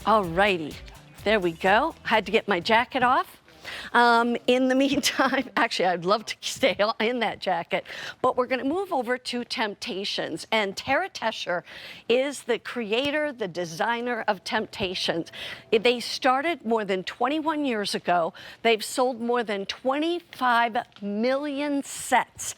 All righty, there we go. Had to get my jacket off. In the meantime, actually, I'd love to stay in that jacket, but we're going to move over to Temp-tations. And Tara Tescher is the creator, the designer of Temp-tations. They started more than 21 years ago. They've sold more than 25 million sets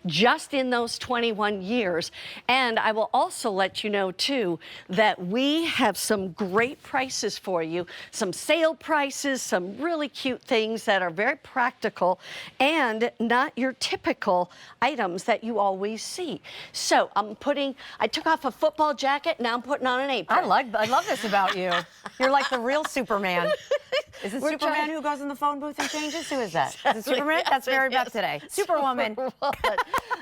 just in those 21 years. And I will also let you know, too, that we have some great prices for you, some sale prices, some really cute things that are very practical and not your typical items that you always see. So I took off a football jacket, now I'm putting on an apron. I love this about you. You're like the real Superman. Is it Superman who goes in the phone booth and changes? Who is that? Is it Superman? Yes, That's Mary Beth today. Superwoman.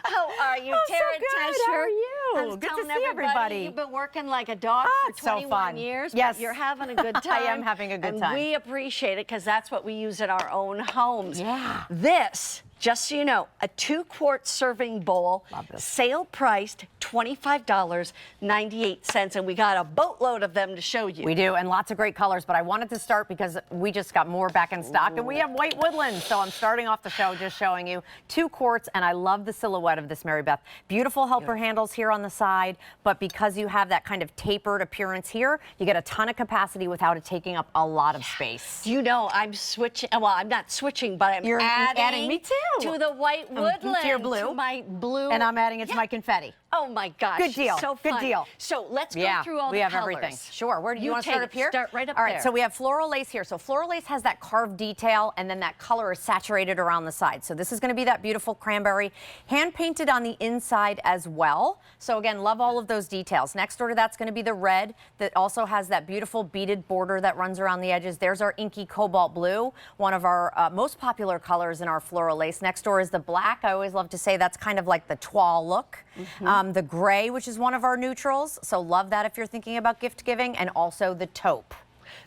How are you, Tara Tescher? How are you? I was Good to telling see everybody. You've been working like a dog for 21 years. Yes. But you're having a good time. I am having a good time. And we appreciate it because that's what we use in our own homes. Yeah. This, just so you know, a 2-quart serving bowl, sale priced $25.98, and we got a boatload of them to show you. We do, and lots of great colors, but I wanted to start because we just got more back in stock, and we have white woodland, so I'm starting off the show just showing you 2 quarts, and I love the silhouette of this, Mary Beth. Beautiful helper handles here on the side, but because you have that kind of tapered appearance here, you get a ton of capacity without it taking up a lot of space. You know, I'm switching, well, I'm not switching, but I'm adding me too. To the white woodland. To your blue. To my blue. And I'm adding it to my confetti. Oh my gosh. Good deal. So fun. Good deal. So let's go through all the colors. We have everything. Sure. Where do you want to start up here? Start right up all there. right. So we have floral lace here. So floral lace has that carved detail, and then that color is saturated around the side. So this is going to be that beautiful cranberry, hand painted on the inside as well. So again, love all of those details. Next door to that's going to be the red that also has that beautiful beaded border that runs around the edges. There's our inky cobalt blue, one of our most popular colors in our floral lace. Next door is the black. I always love to say that's kind of like the toile look. The gray, which is one of our neutrals, so love that if you're thinking about gift giving, and also the taupe.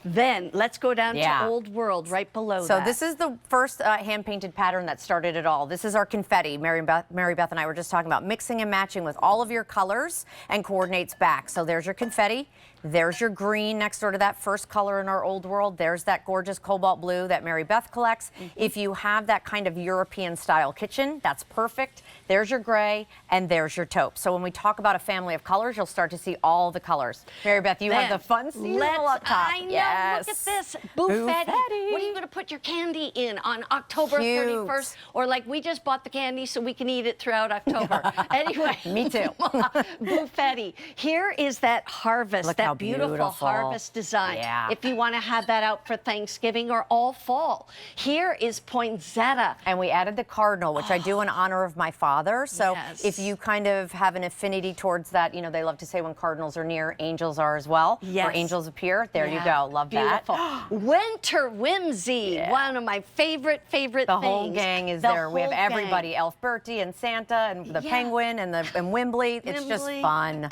Then let's go down to Old World right below that. So this is the first hand-painted pattern that started it all. This is our confetti. Mary Beth and I were just talking about mixing and matching with all of your colors and coordinates back. So there's your confetti. There's your green next door to that first color in our Old World. There's that gorgeous cobalt blue that Mary Beth collects. If you have that kind of European style kitchen, that's perfect. There's your gray and there's your taupe. So when we talk about a family of colors, you'll start to see all the colors. Mary Beth, you have the fun seasonal up top. I know, look at this. Buffetti. What are you going to put your candy in on October 31st? Or like we just bought the candy so we can eat it throughout October. Anyway. Me too. Buffetti. Here is that harvest, look that how beautiful harvest design. Yeah. If you want to have that out for Thanksgiving or all fall. Here is poinsettia. And we added the cardinal, which I do in honor of my father. So if you kind of have an affinity towards that, you know, they love to say when cardinals are near, angels are as well. Yes. Or angels appear. There you go. Love beautiful. that. Winter whimsy. One of my favorite things. The whole gang is there. We have everybody. Elf Bertie and Santa and the penguin and Wimbley. It's just fun.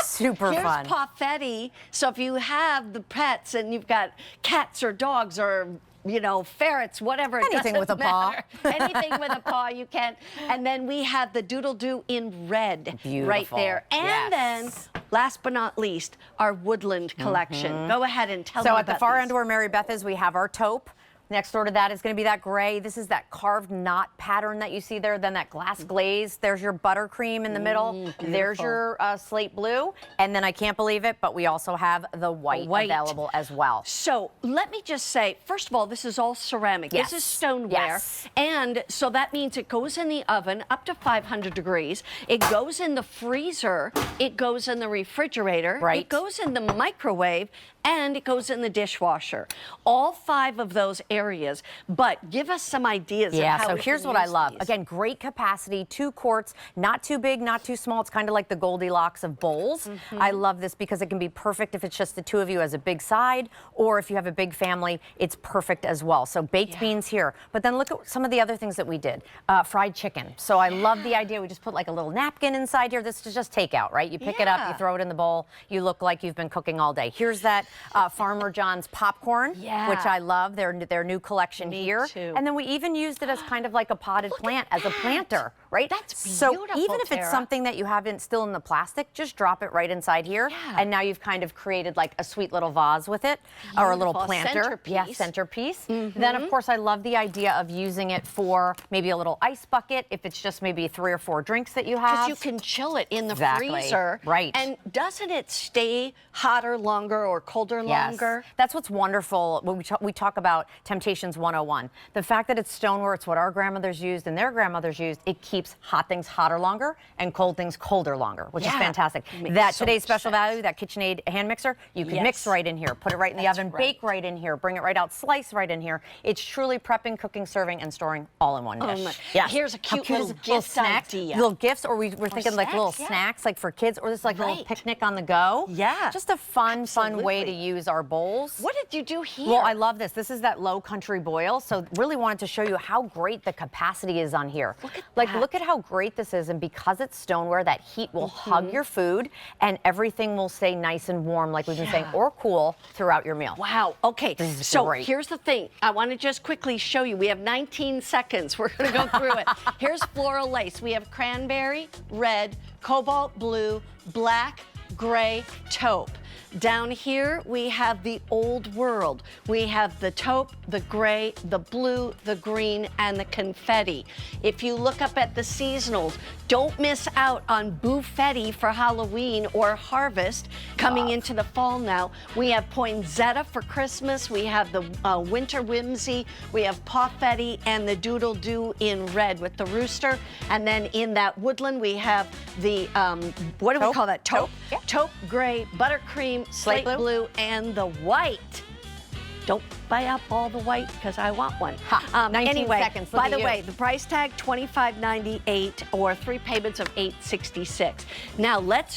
Super fun. Here's Poffetti. So if you have the pets and you've got cats or dogs or, you know, ferrets, whatever. Anything with a paw. Anything with a paw you can. And then we have the doodle-doo in red right there. And then, last but not least, our woodland collection. Go ahead and tell me about So at the far these. end where Mary Beth is, we have our taupe. Next door to that is going to be that gray. This is that carved knot pattern that you see there. Then that glass glaze. There's your buttercream in the middle. There's your slate blue. And then I can't believe it, but we also have the white available as well. So let me just say, first of all, this is all ceramic. This is stoneware. And so that means it goes in the oven up to 500 degrees. It goes in the freezer. It goes in the refrigerator. It goes in the microwave. And it goes in the dishwasher. All 5 of those areas. But give us some ideas of how so we here's can what I use love. these. Again, great capacity, 2 quarts, not too big, not too small. It's kind of like the Goldilocks of bowls. I love this because it can be perfect if it's just the 2 of you as a big side, or if you have a big family, it's perfect as well. So baked beans here. But then look at some of the other things that we did. Fried chicken. So I love the idea. We just put like a little napkin inside here. This is just takeout, right? You pick it up, you throw it in the bowl. You look like you've been cooking all day. Here's that Farmer John's popcorn, which I love. They're new collection Me here. too. And then we even used it as kind of like a potted plant, as a planter, right? That's So beautiful, even if it's Tara. something that you haven't still in the plastic, just drop it right inside here. Yeah. And now you've kind of created like a sweet little vase with it, or a little Beautiful. planter. Centerpiece. Yeah, centerpiece. Then of course I love the idea of using it for maybe a little ice bucket if it's just maybe 3 or 4 drinks that you have. Because you can chill it in the Exactly. freezer. Right. And doesn't it stay hotter longer or colder longer? That's what's wonderful when we talk about Temp-tations 101. The fact that it's stoneware, it's what our grandmothers used and their grandmothers used, it keeps hot things hotter longer and cold things colder longer, which is Yeah. fantastic. Makes That so today's much special sense. value, that KitchenAid hand mixer, you can mix Yes. right in here, put it right in the That's oven, right. bake right in here, bring it right out, slice right in here. It's truly prepping, cooking, serving, and storing all in one dish. my- Yes. Here's a How cute is little it? gift snacks, idea. little gifts, or we're thinking like little snacks, yeah. snacks, like for kids, or just like a little Right. picnic on the go. Yeah. Just a fun way to Absolutely. use our bowls. What did you do here? Well, I love this. This is that low country boil. So really wanted to show you how great the capacity is on here. Look at like, that. look at how great this is. And because it's stoneware, that heat will hug your food and everything will stay nice and warm, like we've been saying, or cool throughout your meal. Wow. Okay. This is So great. here's the thing. I want to just quickly show you. We have 19 seconds. We're going to go through it. Here's floral lace. We have cranberry, red, cobalt blue, black, gray, taupe. Down here, we have the old world. We have the taupe, the gray, the blue, the green, and the confetti. If you look up at the seasonals, don't miss out on Buffetti for Halloween or Harvest coming into the fall now. We have Poinsettia for Christmas. We have the Winter Whimsy. We have Pawfetti and the Doodle Doo in red with the rooster. And then in that woodland, we have the, what do we Taupe. call that? Taupe. Taupe, yeah. Taupe, gray, buttercream, slate blue, and the white. Don't buy up all the white because I want one. 19 anyway, seconds. Look by at the you. way, the price tag $25.98 or 3 payments of $8.66. Now let's